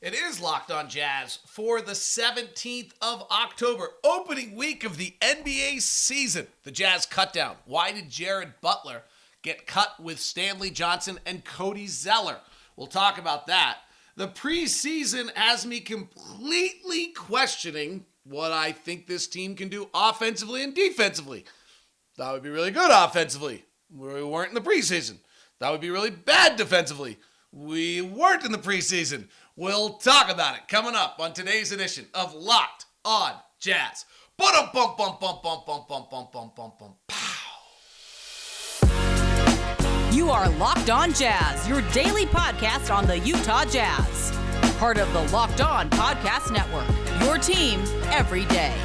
It is Locked On Jazz for the 17th of October, opening week of the NBA season. The Jazz cut down. Why did Jared Butler get cut with Stanley Johnson and Cody Zeller? We'll talk about that. The preseason has me completely questioning what I think this team can do offensively and defensively. That would be really good offensively. We weren't in the preseason. That would be really bad defensively. We weren't in the preseason. We'll talk about it coming up on today's edition of Locked On Jazz. You are Locked On Jazz, your daily podcast on the Utah Jazz. Part of the Locked On Podcast Network, your team every day.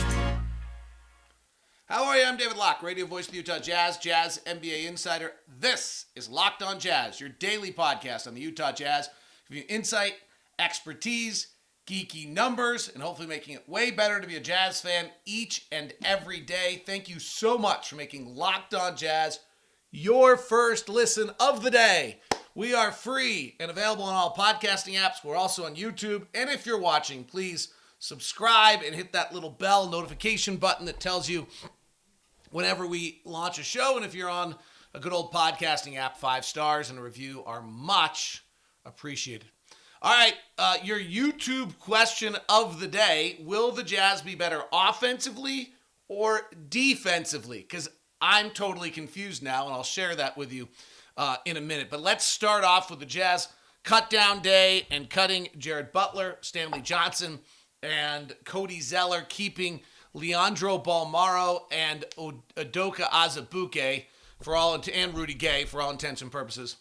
How are you? I'm David Locke, radio voice of the Utah Jazz, Jazz NBA insider. This is Locked On Jazz, your daily podcast on the Utah Jazz. Giving you insight, expertise, geeky numbers, and hopefully making it way better to be a Jazz fan each and every day. Thank you so much for making Locked On Jazz your first listen of the day. We are free and available on all podcasting apps. We're also on YouTube. And if you're watching, please subscribe and hit that little bell notification button that tells you whenever we launch a show. And if you're on a good old podcasting app, 5 stars and a review are much appreciated. All right, your YouTube question of the day: will the Jazz be better offensively or defensively? Because I'm totally confused now, and I'll share that with you in a minute. But let's start off with the Jazz cut-down day and cutting Jared Butler, Stanley Johnson, and Cody Zeller, keeping Leandro Bolmaro and Udoka Azubuike and Rudy Gay for all intents and purposes.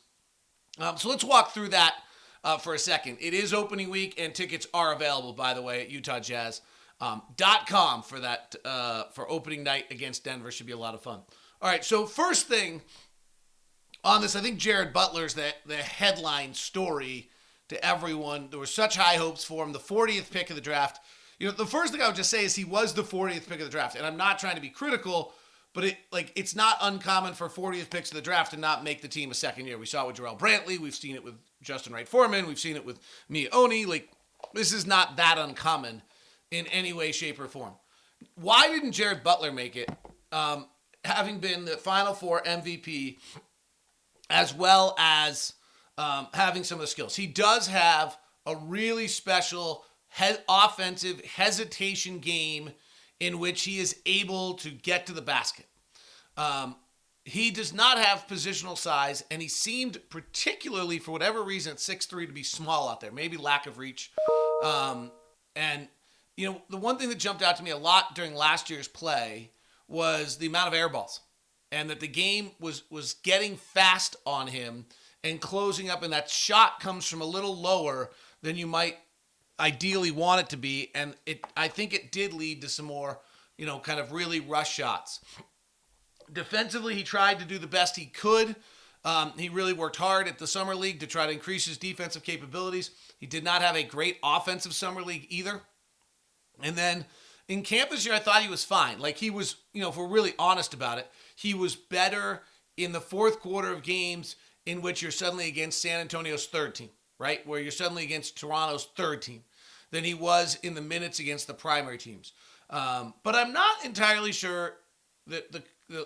So let's walk through that for a second. It is opening week, and tickets are available, by the way, at UtahJazz.com for that for opening night against Denver. Should be a lot of fun. All right, so first thing on this, I think Jared Butler's the headline story to everyone. There were such high hopes for him, the 40th pick of the draft. You know, the first thing I would just say is he was the 40th pick of the draft, and I'm not trying to be critical, but it's not uncommon for 40th picks of the draft to not make the team a second year. We saw it with Jarrell Brantley. We've seen it with Justin Wright-Foreman. We've seen it with Mia Oni. This is not that uncommon in any way, shape, or form. Why didn't Jared Butler make it, having been the Final Four MVP, as well as having some of the skills? He does have a really special offensive hesitation game in which he is able to get to the basket. He does not have positional size, and he seemed particularly, for whatever reason, at 6'3", to be small out there. Maybe lack of reach. And, you know, the one thing that jumped out to me a lot during last year's play was the amount of air balls, and that the game was getting fast on him and closing up, and that shot comes from a little lower than you might ideally want it to be, and I think it did lead to some more, you know, kind of really rush shots. Defensively, he tried to do the best he could. He really worked hard at the Summer League to try to increase his defensive capabilities. He did not have a great offensive Summer League either. And then in camp this year, I thought he was fine. He was, you know, if we're really honest about it, he was better in the fourth quarter of games in which you're suddenly against San Antonio's third team, right? Where you're suddenly against Toronto's third team than he was in the minutes against the primary teams. But I'm not entirely sure that the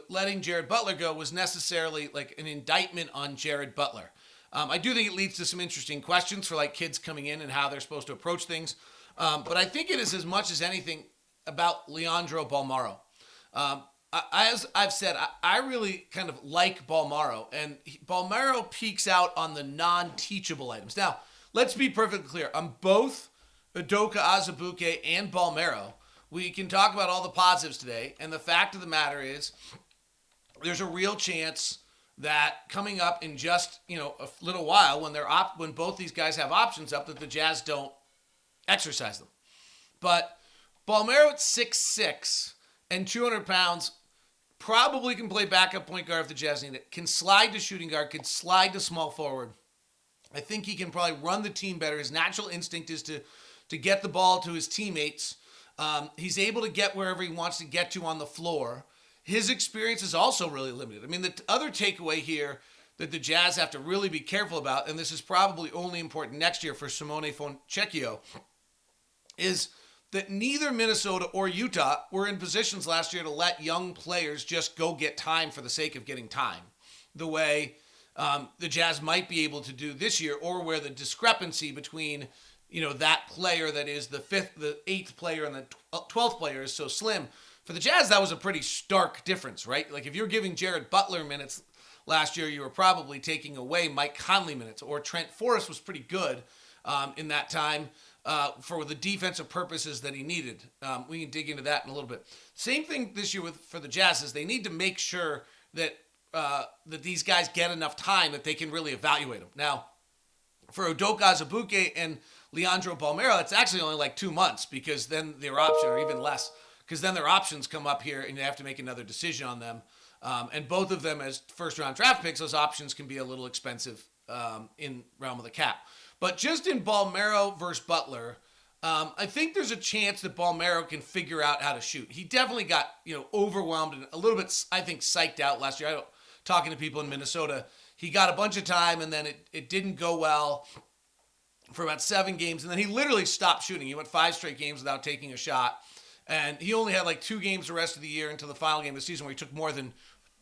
letting Jared Butler go was necessarily an indictment on Jared Butler. I do think it leads to some interesting questions for kids coming in and how they're supposed to approach things. But I think it is as much as anything about Leandro Bolmaro. As I've said, I really kind of like Bolmaro, and Bolmaro peaks out on the non-teachable items. Now, let's be perfectly clear. On both Udoka Azubuike and Bolmaro, we can talk about all the positives today, and the fact of the matter is there's a real chance that coming up in just, you know, a little while when both these guys have options up, that the Jazz don't exercise them. But Bolmaro at 6'6" and 200 pounds probably can play backup point guard if the Jazz need it, can slide to shooting guard, can slide to small forward. I think he can probably run the team better. His natural instinct is to get the ball to his teammates. He's able to get wherever he wants to get to on the floor. His experience is also really limited. I mean, the other takeaway here that the Jazz have to really be careful about, and this is probably only important next year for Simone Fontecchio, is that neither Minnesota or Utah were in positions last year to let young players just go get time for the sake of getting time, the way the Jazz might be able to do this year, or where the discrepancy between that player that is the eighth player and the 12th player is so slim. For the Jazz, that was a pretty stark difference, right? Like if you're giving Jared Butler minutes last year, you were probably taking away Mike Conley minutes, or Trent Forrest was pretty good in that time for the defensive purposes that he needed. We can dig into that in a little bit. Same thing this year for the Jazz is they need to make sure that these guys get enough time that they can really evaluate them. Now, for Udoka Azubuike and Leandro Bolmaro, it's actually only like 2 months, because then their option, or even less, because then their options come up here and you have to make another decision on them. And both of them as first-round draft picks, those options can be a little expensive in realm of the cap. But just in Bolmaro versus Butler, I think there's a chance that Bolmaro can figure out how to shoot. He definitely got overwhelmed and a little bit, I think, psyched out last year. Talking to people in Minnesota, he got a bunch of time and then it didn't go well for about 7 games. And then he literally stopped shooting. He went 5 straight games without taking a shot. And he only had like 2 games the rest of the year until the final game of the season where he took more than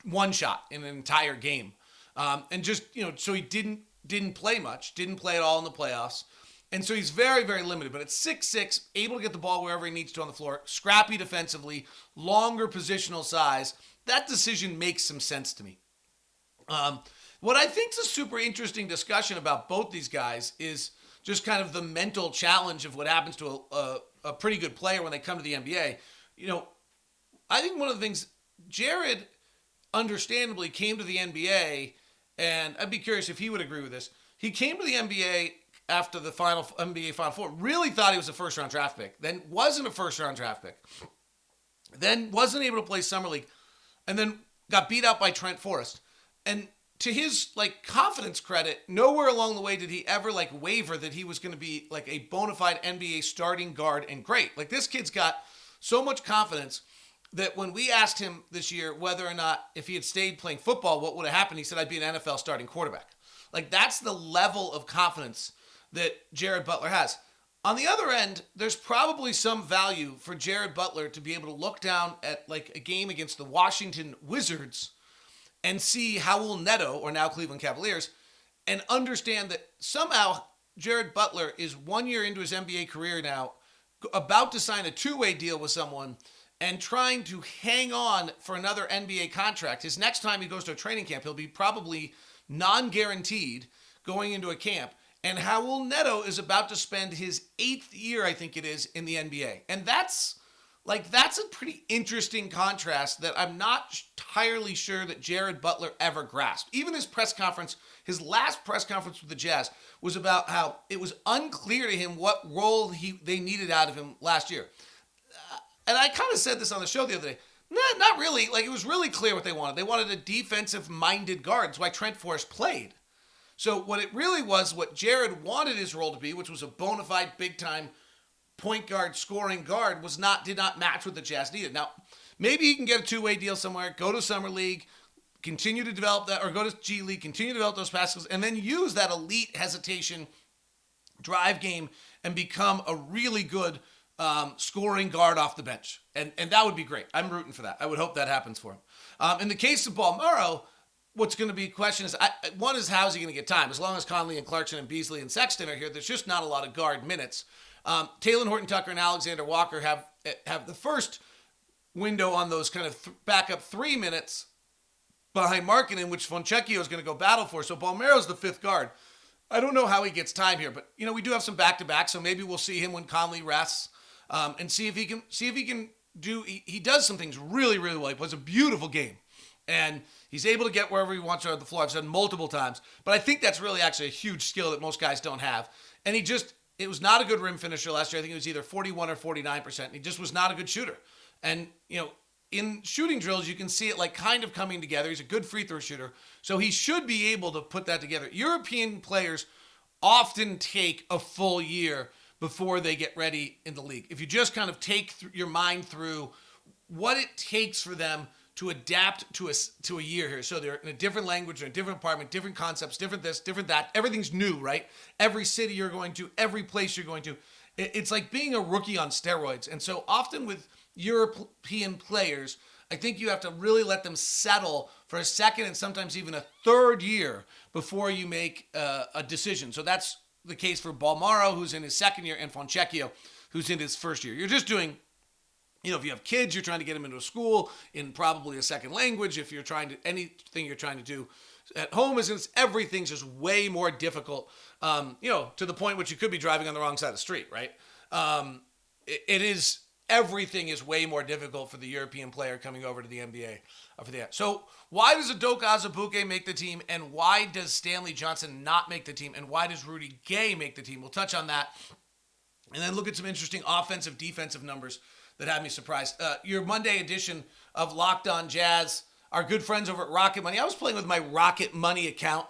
1 shot in an entire game. And just, so he didn't play much, didn't play at all in the playoffs. And so he's very, very limited. But at 6'6", able to get the ball wherever he needs to on the floor, scrappy defensively, longer positional size, that decision makes some sense to me. What I think is a super interesting discussion about both these guys is just kind of the mental challenge of what happens to a pretty good player when they come to the NBA. I think one of the things, Jared understandably came to the NBA, and I'd be curious if he would agree with this. He came to the NBA after the NBA Final Four, really thought he was a first-round draft pick, then wasn't a first-round draft pick, then wasn't able to play Summer League, and then got beat out by Trent Forrest. And to his confidence credit, nowhere along the way did he ever waver that he was going to be a bona fide NBA starting guard and great. This kid's got so much confidence that when we asked him this year whether or not if he had stayed playing football, what would have happened, he said, I'd be an NFL starting quarterback. That's the level of confidence that Jared Butler has. On the other end, there's probably some value for Jared Butler to be able to look down at a game against the Washington Wizards and see Raul Neto, or now Cleveland Cavaliers, and understand that somehow Jared Butler is 1 year into his NBA career now, about to sign a 2-way deal with someone and trying to hang on for another NBA contract. His next time he goes to a training camp, he'll be probably non-guaranteed going into a camp. And Raul Neto is about to spend his 8th year, I think it is, in the NBA. And that's a pretty interesting contrast that I'm not entirely sure that Jared Butler ever grasped. Even his last press conference with the Jazz was about how it was unclear to him what role they needed out of him last year. And I kind of said this on the show the other day. Not really. It was really clear what they wanted. They wanted a defensive-minded guard. That's why Trent Forrest played. So what it really was, what Jared wanted his role to be, which was a bona fide big-time point guard, scoring guard, did not match what the Jazz needed. Now, maybe he can get a 2-way deal somewhere, go to Summer League, continue to develop that, or go to G League, continue to develop those passes, and then use that elite hesitation drive game and become a really good scoring guard off the bench. And that would be great. I'm rooting for that. I would hope that happens for him. In the case of Bolmaro, what's going to be a question is, one is how is he going to get time? As long as Conley and Clarkson and Beasley and Sexton are here, there's just not a lot of guard minutes. Taylor Horton-Tucker and Alexander Walker have the first window on those kind of backup 3 minutes behind Markkanen, which Fontecchio is going to go battle for. So Bolmaro's the 5th guard. I don't know how he gets time here, but we do have some back-to-back, so maybe we'll see him when Conley rests and see if he can do. He does some things really, really well. He plays a beautiful game. And he's able to get wherever he wants on the floor. I've said multiple times. But I think that's really actually a huge skill that most guys don't have. And it was not a good rim finisher last year. I think it was either 41 or 49%. He just was not a good shooter. And, in shooting drills, you can see it kind of coming together. He's a good free throw shooter. So he should be able to put that together. European players often take a full year before they get ready in the league. If you just kind of take your mind through what it takes for them to adapt to a year here. So they're in a different language, in a different apartment, different concepts, different this, different that. Everything's new, right? Every city you're going to, every place you're going to. It's like being a rookie on steroids. And so often with European players, I think you have to really let them settle for a second and sometimes even a third year before you make a decision. So that's the case for Bolmaro, who's in his second year, and Foncecchio, who's in his first year. You're just doing, if you have kids, you're trying to get them into a school in probably a second language. If you're trying to, anything you're trying to do at home, everything's just way more difficult, to the point which you could be driving on the wrong side of the street, right? Everything is way more difficult for the European player coming over to the NBA. So why does Udoka Azubuike make the team, and why does Stanley Johnson not make the team, and why does Rudy Gay make the team? We'll touch on that, and then look at some interesting offensive, defensive numbers that had me surprised. Your Monday edition of Locked On Jazz, our good friends over at Rocket Money. I was playing with my Rocket Money account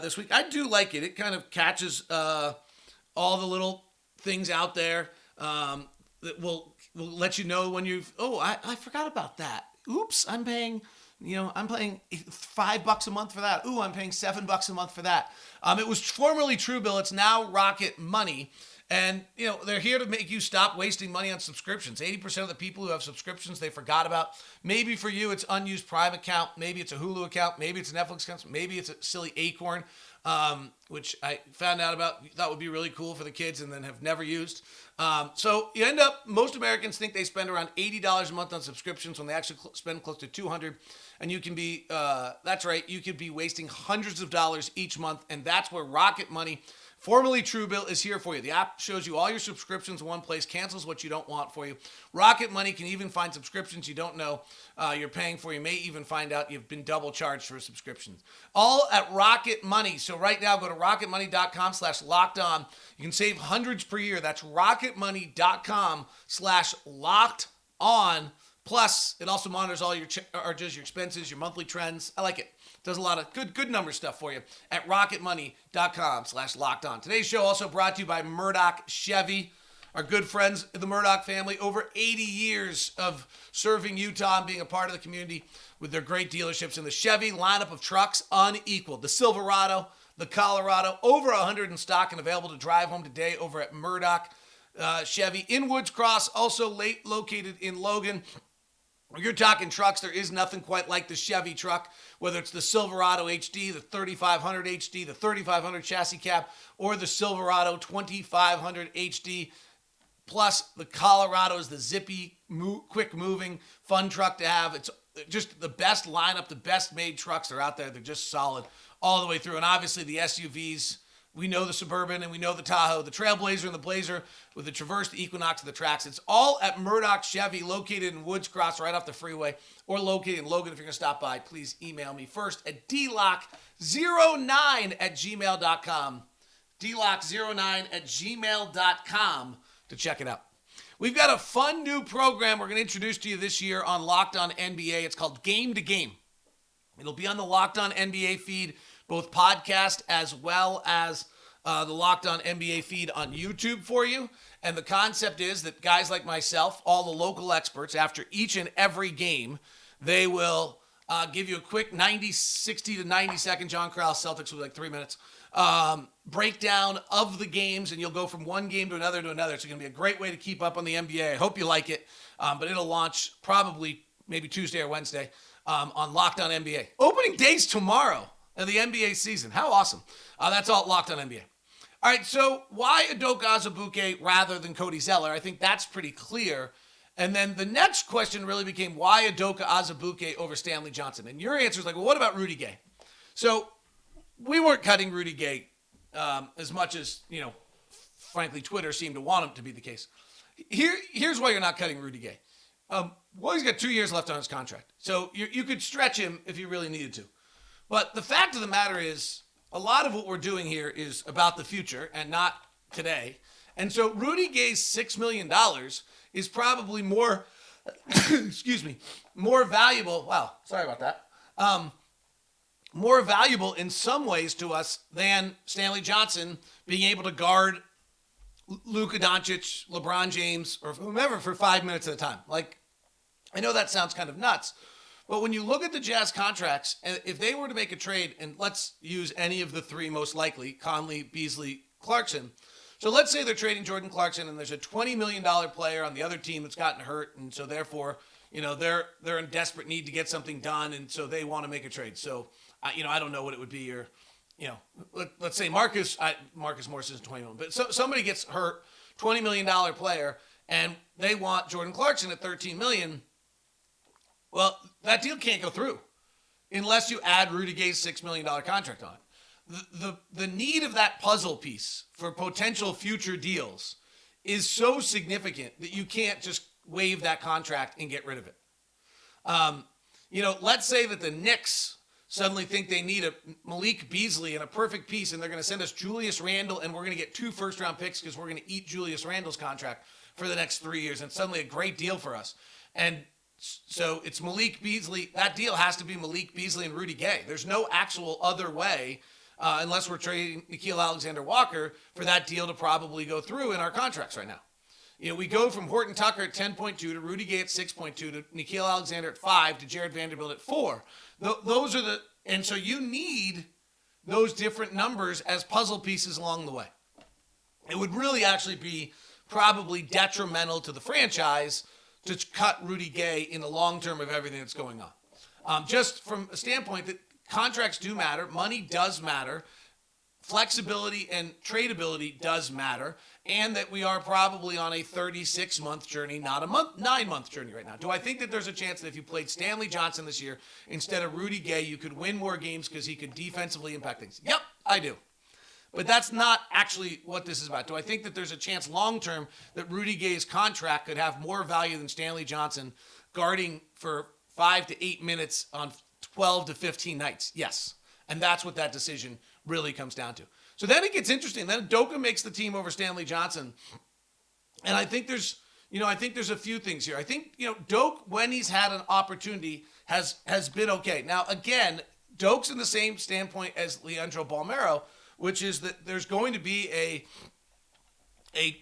this week. I do like it. It kind of catches all the little things out there that will let you know when I forgot about that. Oops, I'm paying $5 a month for that. Ooh, I'm paying $7 a month for that. It was formerly Truebill. It's now Rocket Money. And, they're here to make you stop wasting money on subscriptions. 80% of the people who have subscriptions, they forgot about. Maybe for you, it's unused Prime account. Maybe it's a Hulu account. Maybe it's a Netflix account. Maybe it's a silly Acorn, which I found out about, thought would be really cool for the kids and then have never used. So you end up, most Americans think they spend around $80 a month on subscriptions when they actually spend close to $200. And you can be, that's right, you could be wasting hundreds of dollars each month. And that's where Rocket Money, formerly Truebill, is here for you. The app shows you all your subscriptions in one place, cancels what you don't want for you. Rocket Money can even find subscriptions you don't know you're paying for. You may even find out you've been double charged for subscriptions. All at Rocket Money. So right now, go to rocketmoney.com/lockedon. You can save hundreds per year. That's rocketmoney.com/lockedon. Plus, it also monitors all your charges, your expenses, your monthly trends. I like it. Does a lot of good number stuff for you at rocketmoney.com/lockedon. Today's show also brought to you by Murdoch Chevy, our good friends in the Murdoch family. Over 80 years of serving Utah and being a part of the community with their great dealerships. And the Chevy lineup of trucks, unequaled. The Silverado, the Colorado, over 100 in stock and available to drive home today over at Murdoch Chevy in Woods Cross, also located in Logan. When you're talking trucks, there is nothing quite like the Chevy truck, whether it's the Silverado HD, the 3500 HD, the 3500 chassis cab, or the Silverado 2500 HD. Plus, the Colorado is the zippy, quick-moving, fun truck to have. It's just the best lineup, the best-made trucks are out there. They're just solid all the way through. And obviously, the SUVs. We know the Suburban and we know the Tahoe, the Trailblazer and the Blazer with the Traverse, the Equinox, and the Trax. It's all at Murdoch Chevy, located in Woods Cross, right off the freeway, or located in Logan. If you're going to stop by, please email me first at dlock09@gmail.com. dlock09@gmail.com to check it out. We've got a fun new program we're going to introduce to you this year on Locked On NBA. It's called Game to Game. It'll be on the Locked On NBA feed, both podcast as well as the Locked On NBA feed on YouTube for you. And the concept is that guys like myself, all the local experts, after each and every game, they will give you a quick 60 to 90 second, John Krause, Celtics with like 3 minutes, breakdown of the games, and you'll go from one game to another to another. It's going to be a great way to keep up on the NBA. I hope you like it, but it'll launch probably maybe Tuesday or Wednesday on Locked On NBA. Opening days tomorrow of the NBA season. How awesome. That's all Locked On NBA. All right, so why Udoka Azubuike rather than Cody Zeller? I think that's pretty clear. And then the next question really became, why Udoka Azubuike over Stanley Johnson? And your answer is like, well, what about Rudy Gay? So we weren't cutting Rudy Gay as much as, frankly, Twitter seemed to want him to be the case. Here's why you're not cutting Rudy Gay. Well, he's got 2 years left on his contract. So you could stretch him if you really needed to. But the fact of the matter is, a lot of what we're doing here is about the future and not today. And so Rudy Gay's $6 million is probably more, more valuable. Wow, sorry about that. More valuable in some ways to us than Stanley Johnson being able to guard Luka Doncic, LeBron James, or whomever for 5 minutes at a time. Like, I know that sounds kind of nuts, But when you look at the Jazz contracts, and if they were to make a trade, and let's use any of the three most likely, Conley, Beasley, Clarkson. So let's say they're trading Jordan Clarkson, and there's a $20 million player on the other team that's gotten hurt, and so therefore, they're in desperate need to get something done, and so they want to make a trade. So, I don't know what it would be, or, let's say Marcus Morris isn't $20 million, but somebody gets hurt, $20 million player, and they want Jordan Clarkson at $13 million. Well, that deal can't go through unless you add Rudy Gay's $6 million contract on. The need of that puzzle piece for potential future deals is so significant that you can't just waive that contract and get rid of it. Let's say that the Knicks suddenly think they need a Malik Beasley and a perfect piece, and they're going to send us Julius Randle, and we're going to get 2 first-round picks because we're going to eat Julius Randle's contract for the next 3 years, and suddenly a great deal for us. And so it's Malik Beasley. That deal has to be Malik Beasley and Rudy Gay. There's no actual other way, unless we're trading Nickeil Alexander-Walker, for that deal to probably go through in our contracts right now. We go from Horton Tucker at 10.2 to Rudy Gay at 6.2 to Nickeil Alexander at 5 to Jared Vanderbilt at 4. Those are and so you need those different numbers as puzzle pieces along the way. It would really actually be probably detrimental to the franchise to cut Rudy Gay in the long term of everything that's going on. Just from a standpoint that contracts do matter, money does matter, flexibility and tradability does matter, and that we are probably on a 36-month journey, not a 9-month journey right now. Do I think that there's a chance that if you played Stanley Johnson this year instead of Rudy Gay, you could win more games because he could defensively impact things? Yep, I do. But that's not actually what this is about. Do I think that there's a chance long-term that Rudy Gay's contract could have more value than Stanley Johnson guarding for 5 to 8 minutes on 12 to 15 nights? Yes. And that's what that decision really comes down to. So then it gets interesting. Then Udoka makes the team over Stanley Johnson. And I think there's a few things here. I think, Doak, when he's had an opportunity, has been okay. Now, again, Doak's in the same standpoint as Leandro Bolmaro, which is that there's going to be a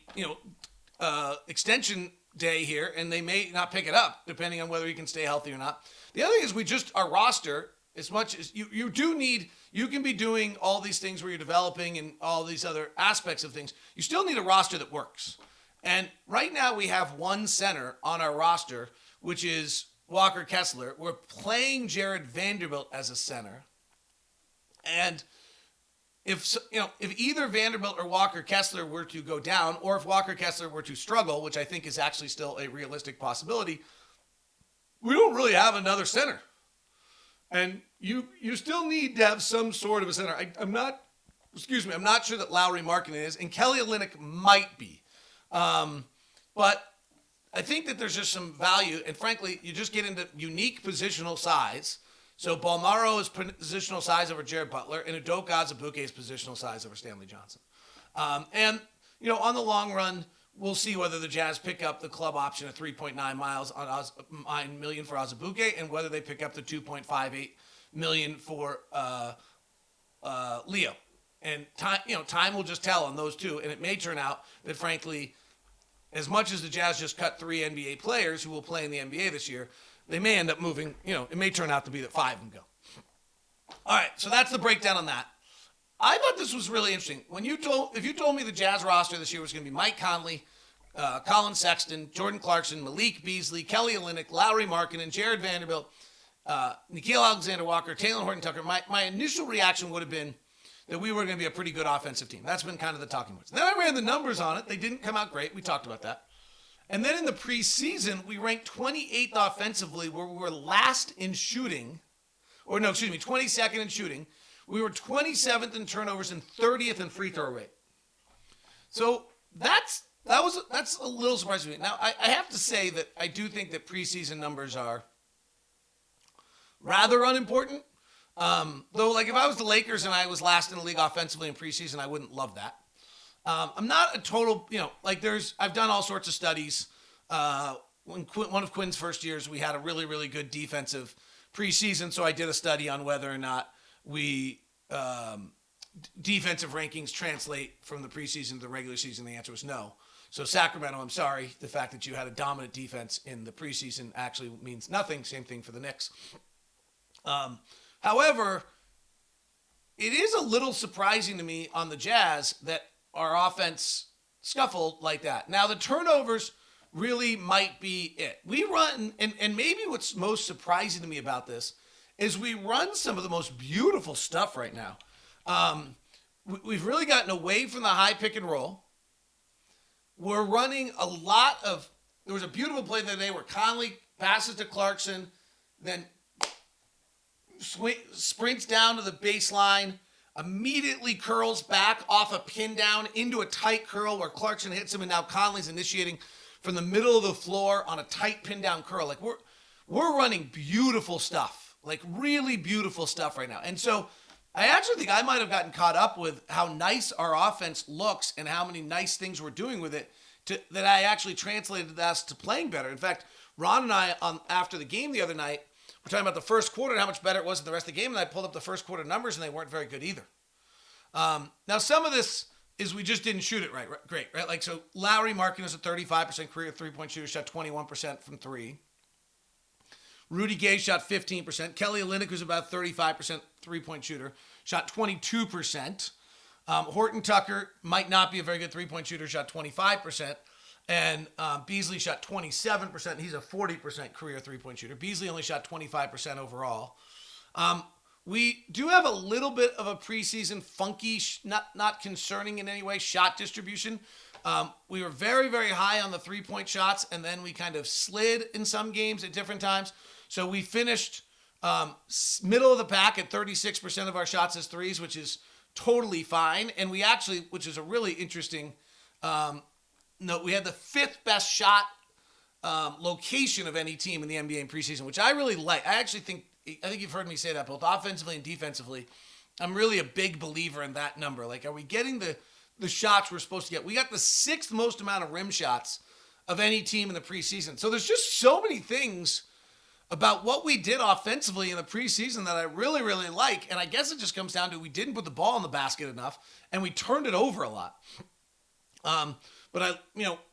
extension day here, and they may not pick it up depending on whether he can stay healthy or not. The other thing is our roster, as much as you can be doing all these things where you're developing and all these other aspects of things, you still need a roster that works. And right now we have one center on our roster, which is Walker Kessler. We're playing Jared Vanderbilt as a center. And if either Vanderbilt or Walker Kessler were to go down, or if Walker Kessler were to struggle, which I think is actually still a realistic possibility, we don't really have another center. And you still need to have some sort of a center. I'm not sure that Lauri Markkanen is, and Kelly Olynyk might be. But I think that there's just some value, and frankly, you just get into unique positional size. So Bolmaro is positional size over Jared Butler, and Udoka Azubuike is positional size over Stanley Johnson. On the long run, we'll see whether the Jazz pick up the club option at $3.9 million for Azubuike, and whether they pick up the $2.58 million for Leo. And time will just tell on those two, and it may turn out that, frankly, as much as the Jazz just cut 3 NBA players who will play in the NBA this year, they may end up moving, it may turn out to be that 5 of them go. All right, so that's the breakdown on that. I thought this was really interesting. If you told me the Jazz roster this year was going to be Mike Conley, Colin Sexton, Jordan Clarkson, Malik Beasley, Kelly Olynyk, Lauri Markkanen, Jared Vanderbilt, Nickeil Alexander-Walker, Taylor Horton Tucker, my initial reaction would have been that we were going to be a pretty good offensive team. That's been kind of the talking points. Then I ran the numbers on it. They didn't come out great. We talked about that. And then in the preseason, we ranked 28th offensively, where we were last in shooting. 22nd in shooting. We were 27th in turnovers and 30th in free throw rate. So that's a little surprising to me. Now, I have to say that I do think that preseason numbers are rather unimportant. Though, like, if I was the Lakers and I was last in the league offensively in preseason, I wouldn't love that. I'm not a total, I've done all sorts of studies. One of Quinn's first years, we had a really, really good defensive preseason, so I did a study on whether or not we defensive rankings translate from the preseason to the regular season? The answer was no. So Sacramento, I'm sorry. The fact that you had a dominant defense in the preseason actually means nothing. Same thing for the Knicks. However, it is a little surprising to me on the Jazz that our offense scuffled like that. Now, the turnovers really might be it. We run, and maybe what's most surprising to me about this is we run some of the most beautiful stuff right now. We've really gotten away from the high pick and roll. We're running a lot of, there was a beautiful play the other day where Conley passes to Clarkson, then sprints down to the baseline, immediately curls back off a pin down into a tight curl where Clarkson hits him, and now Conley's initiating from the middle of the floor on a tight pin down curl. Like we're running beautiful stuff, like really beautiful stuff right now. And so I actually think I might have gotten caught up with how nice our offense looks and how many nice things we're doing with it that I actually translated that to playing better. In fact, Ron and I, after the game the other night, we're talking about the first quarter and how much better it was than the rest of the game, and I pulled up the first quarter numbers, and they weren't very good either. Now, some of this is we just didn't shoot it right? Great, right? Like, so Lowry Markkanen is a 35% career three-point shooter, shot 21% from three. Rudy Gay shot 15%. Kelly Olynyk, who's about 35% three-point shooter, shot 22%. Horton Tucker might not be a very good three-point shooter, shot 25%. And Beasley shot 27%. He's a 40% career three-point shooter. Beasley only shot 25% overall. We do have a little bit of a preseason funky, not concerning in any way, shot distribution. We were very, very high on the three-point shots, and then we kind of slid in some games at different times. So we finished middle of the pack at 36% of our shots as threes, which is totally fine. And we actually, which is a really interesting note, we had the fifth best shot location of any team in the NBA in preseason, which I really like. I think you've heard me say that both offensively and defensively. I'm really a big believer in that number. Like, are we getting the shots we're supposed to get? We got the sixth most amount of rim shots of any team in the preseason. So there's just so many things about what we did offensively in the preseason that I really, really like. And I guess it just comes down to we didn't put the ball in the basket enough, and we turned it over a lot. But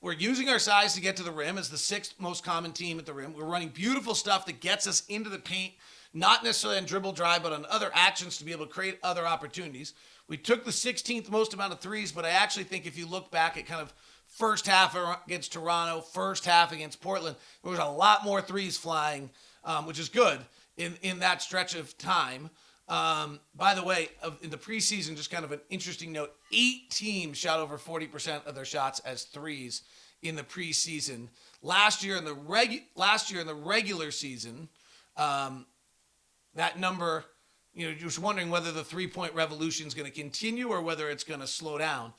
we're using our size to get to the rim as the sixth most common team at the rim. We're running beautiful stuff that gets us into the paint, not necessarily on dribble drive, but on other actions to be able to create other opportunities. We took the 16th most amount of threes, but I actually think if you look back at kind of first half against Toronto, first half against Portland, there was a lot more threes flying, which is good in that stretch of time. By the way, in the preseason, just kind of an interesting note, 8 teams shot over 40% of their shots as threes in the preseason. Last year in the regular season, that number, just wondering whether the three-point revolution is going to continue or whether it's going to slow down.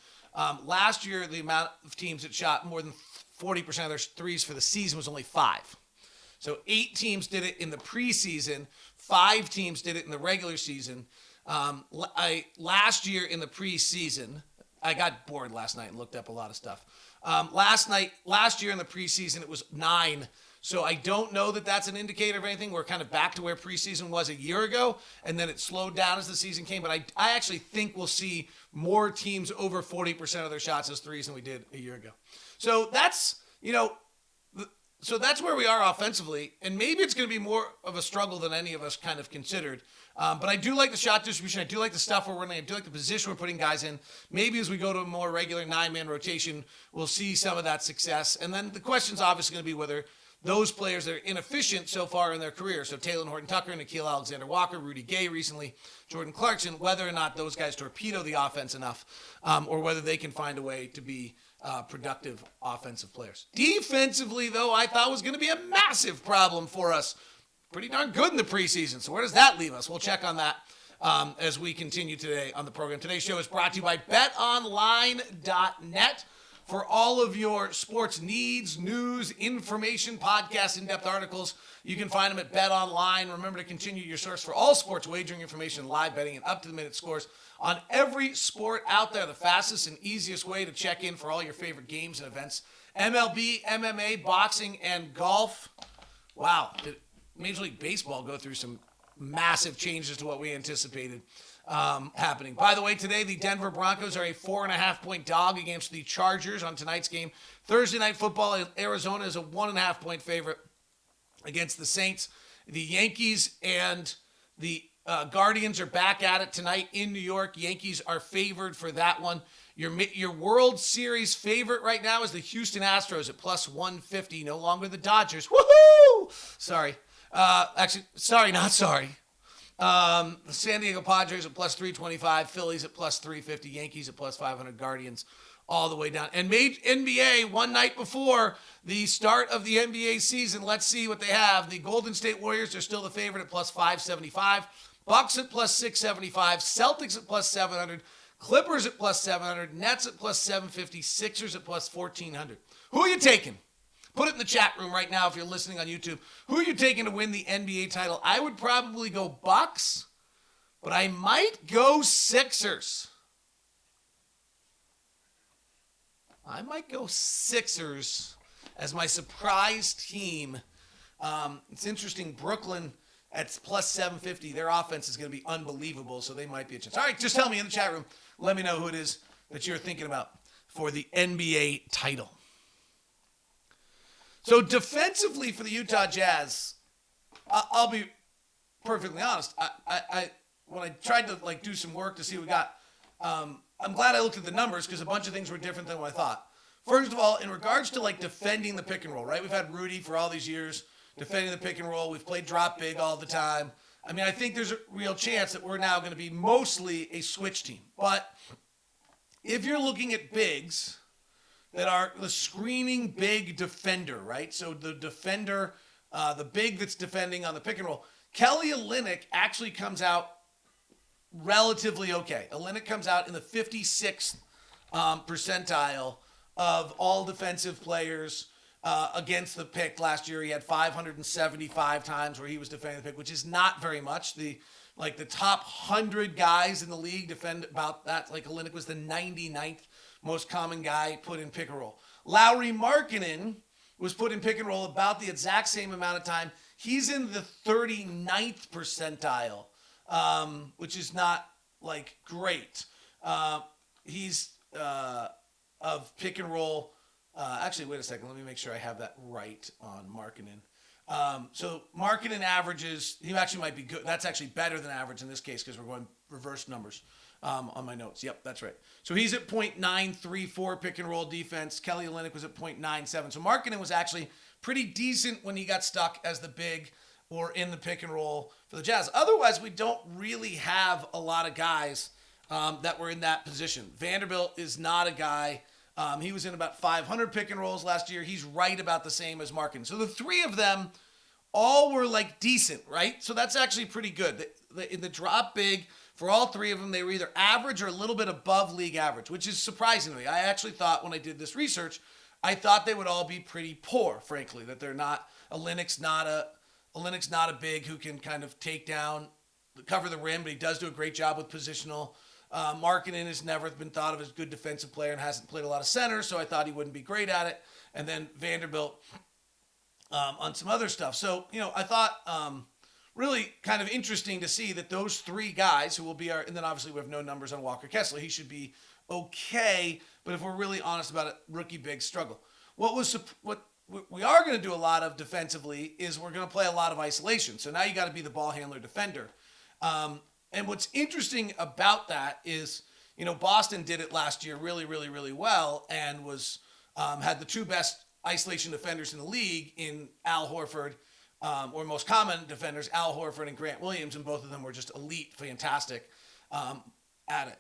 Last year, the amount of teams that shot more than 40% of their threes for the season was only 5. So 8 teams did it in the preseason. 5 teams did it in the regular season. Last year in the preseason, I got bored last night and looked up a lot of stuff. Last year in the preseason, it was 9. So I don't know that that's an indicator of anything. We're kind of back to where preseason was a year ago, and then it slowed down as the season came. But I actually think we'll see more teams over 40% of their shots as threes than we did a year ago. So that's, so that's where we are offensively, and maybe it's going to be more of a struggle than any of us kind of considered. But I do like the shot distribution. I do like the stuff we're running. I do like the position we're putting guys in. Maybe as we go to a more regular 9-man rotation, we'll see some of that success. And then the question's obviously going to be whether those players that are inefficient so far in their career, so Taylor Horton Tucker, Nickeil Alexander-Walker, Rudy Gay recently, Jordan Clarkson, whether or not those guys torpedo the offense enough, or whether they can find a way to be productive offensive players. Defensively, though, I thought was going to be a massive problem for us. Pretty darn good in the preseason. So where does that leave us? We'll check on that as we continue today on the program. Today's show is brought to you by betonline.net. For all of your sports needs, news, information, podcasts, in-depth articles, you can find them at BetOnline. Remember to continue your source for all sports wagering information, live betting, and up-to-the-minute scores on every sport out there. The fastest and easiest way to check in for all your favorite games and events. MLB, MMA, boxing, and golf. Wow, did Major League Baseball go through some massive changes to what we anticipated. happening. By the way, today the Denver Broncos are a 4.5-point dog against the Chargers on tonight's game. Thursday Night Football, Arizona is a 1.5-point favorite against the Saints. The Yankees and the Guardians are back at it tonight in New York. Yankees are favored for that one. Your World Series favorite right now is the Houston Astros at plus 150. No longer the Dodgers. Woohoo! Sorry. Not sorry. The San Diego Padres at plus 325. Phillies at plus 350. Yankees at plus 500. Guardians all the way down. And made NBA one night before the start of the NBA season. Let's see what they have. The Golden State Warriors are still the favorite at plus 575. Bucks at plus 675. Celtics at plus 700. Clippers at plus 700, Nets at plus 750, Sixers at plus 1,400. Who are you taking? Put it in the chat room right now if you're listening on YouTube. Who are you taking to win the NBA title? I would probably go Bucks, but I might go Sixers. I might go Sixers as my surprise team. It's interesting, Brooklyn at plus 750. Their offense is going to be unbelievable, so they might be a chance. All right, just tell me in the chat room. Let me know who it is that you're thinking about for the NBA title. So defensively for the Utah Jazz, I'll be perfectly honest. I when I tried to do some work to see what we got, I'm glad I looked at the numbers because a bunch of things were different than what I thought. First of all, in regards to defending the pick and roll, right? We've had Rudy for all these years defending the pick and roll. We've played drop big all the time. I mean, I think there's a real chance that we're now going to be mostly a switch team. But if you're looking at bigs that are the screening big defender, right? So the defender, the big that's defending on the pick and roll, Kelly Olynyk actually comes out relatively okay. Olynyk comes out in the 56th percentile of all defensive players against the pick last year. He had 575 times where he was defending the pick, which is not very much. The top 100 guys in the league defend about that. Olynyk was the 99th most common guy put in pick and roll. Lauri Markkanen was put in pick and roll about the exact same amount of time. He's in the 39th percentile, which is not great. He's of pick and roll. Actually, wait a second. Let me make sure I have that right on Markkanen. So Markkanen averages, he actually might be good. That's actually better than average in this case because we're going reverse numbers on my notes. Yep, that's right. So he's at .934 pick and roll defense. Kelly Olynyk was at .97. So Markkanen was actually pretty decent when he got stuck as the big or in the pick and roll for the Jazz. Otherwise, we don't really have a lot of guys that were in that position. Vanderbilt is not a guy. He was in about 500 pick and rolls last year. He's right about the same as Markkanen. So the three of them all were decent, right? So that's actually pretty good. In the drop big, for all three of them, they were either average or a little bit above league average, which is surprising to me. I actually thought when I did this research, I thought they would all be pretty poor, frankly, that they're not, Olynyk's not a big who can kind of take down, cover the rim, but he does do a great job with positional. Markkanen has never been thought of as a good defensive player and hasn't played a lot of center, so I thought he wouldn't be great at it. And then Vanderbilt on some other stuff. So, I thought really kind of interesting to see that those three guys who will be and then obviously we have no numbers on Walker Kessler. He should be okay, but if we're really honest about it, rookie big struggle. What we are going to do a lot of defensively is we're going to play a lot of isolation. So now you got to be the ball handler defender. And what's interesting about that is, Boston did it last year really, really, really well and was had the two best isolation defenders in the league in Al Horford, or most common defenders, Al Horford and Grant Williams, and both of them were just elite, fantastic at it.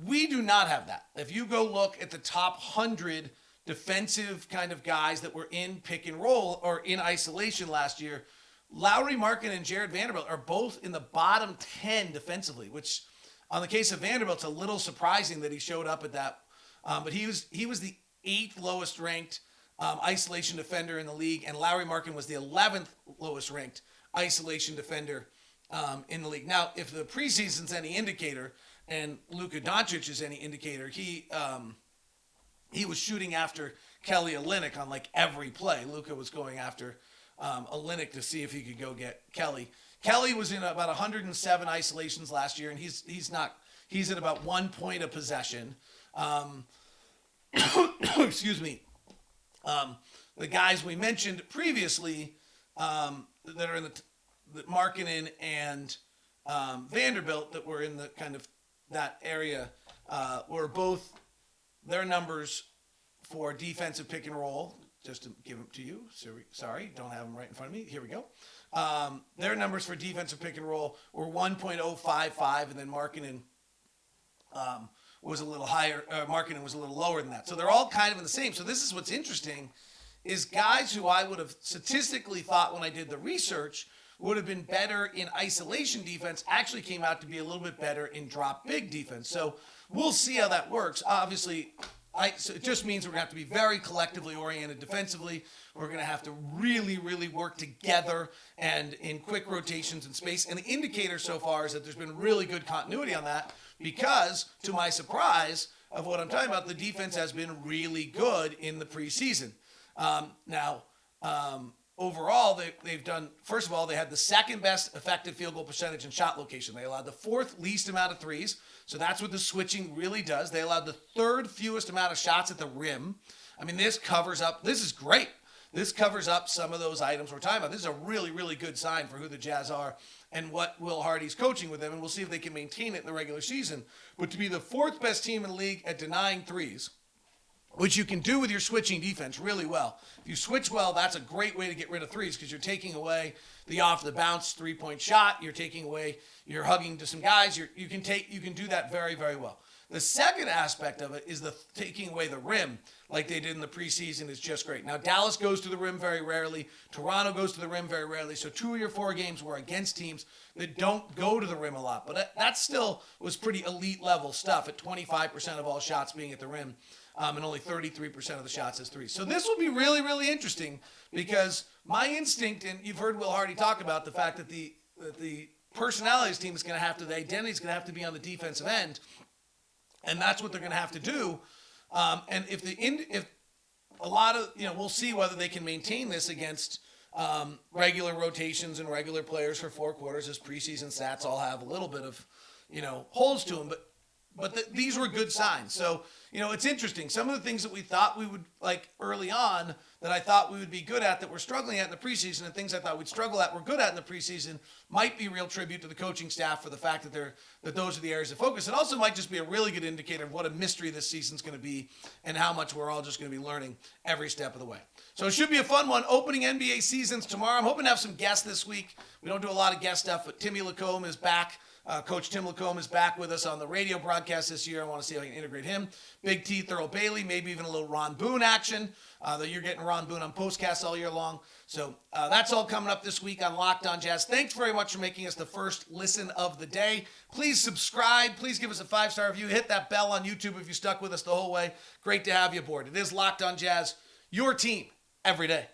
We do not have that. If you go look at the top 100 defensive kind of guys that were in pick and roll or in isolation last year, Lauri Markkanen and Jared Vanderbilt are both in the bottom 10 defensively, which on the case of Vanderbilt, it's a little surprising that he showed up at that. But he was the 8th lowest ranked isolation defender in the league, and Lauri Markkanen was the 11th lowest ranked isolation defender in the league. Now, if the preseason's any indicator, and Luka Doncic is any indicator, he was shooting after Kelly Olynyk on every play. Luka was going after Olynyk to see if he could go get Kelly. Kelly was in about 107 isolations last year, and he's at about 1 point of possession. Excuse me. The guys we mentioned previously that are in the Markkanen and Vanderbilt that were in the kind of that area were both their numbers for defensive pick and roll. Just to give them to you. Sorry, don't have them right in front of me. Here we go. Their numbers for defensive pick and roll were 1.055, and then Markkanen was a little higher. Markkanen was a little lower than that. So they're all kind of in the same. So this is what's interesting, is guys who I would have statistically thought when I did the research would have been better in isolation defense actually came out to be a little bit better in drop big defense. So we'll see how that works. Obviously, so it just means we're going to have to be very collectively oriented defensively. We're going to have to really, really work together and in quick rotations in space. And the indicator so far is that there's been really good continuity on that because, to my surprise of what I'm talking about, the defense has been really good in the preseason. Overall, they've done, first of all, they had the second best effective field goal percentage and shot location. They allowed the fourth least amount of threes. So that's what the switching really does. They allowed the third fewest amount of shots at the rim. I mean, this is great. This covers up some of those items we're talking about. This is a really, really good sign for who the Jazz are and what Will Hardy's coaching with them. And we'll see if they can maintain it in the regular season. But to be the fourth best team in the league at denying threes, which you can do with your switching defense really well. If you switch well, that's a great way to get rid of threes because you're taking away the off-the-bounce three-point shot. You're hugging to some guys. You can do that very, very well. The second aspect of it is the taking away the rim like they did in the preseason is just great. Now, Dallas goes to the rim very rarely. Toronto goes to the rim very rarely. So 2 of your 4 games were against teams that don't go to the rim a lot. But that still was pretty elite level stuff at 25% of all shots being at the rim. And only 33% of the shots as threes. So this will be really, really interesting because my instinct, and you've heard Will Hardy talk about the fact that the personalities team is going to have to, the identity is going to have to be on the defensive end, and that's what they're going to have to do. And if a lot of, we'll see whether they can maintain this against regular rotations and regular players for 4 quarters, as preseason stats all have a little bit of, holes to them, but these were good signs. So, it's interesting. Some of the things that we thought we would like early on that I thought we would be good at that we're struggling at in the preseason and things I thought we'd struggle at we're good at in the preseason might be real tribute to the coaching staff for the fact that those are the areas of focus. It also might just be a really good indicator of what a mystery this season's going to be and how much we're all just going to be learning every step of the way. So it should be a fun one. Opening NBA seasons tomorrow. I'm hoping to have some guests this week. We don't do a lot of guest stuff, but Timmy Lacombe is back. Coach Tim Lacombe is back with us on the radio broadcast this year. I want to see how I can integrate him. Big T, Thurl Bailey, maybe even a little Ron Boone action. Though you're getting Ron Boone on postcasts all year long. So that's all coming up this week on Locked On Jazz. Thanks very much for making us the first listen of the day. Please subscribe. Please give us a 5-star review. Hit that bell on YouTube if you stuck with us the whole way. Great to have you aboard. It is Locked On Jazz, your team every day.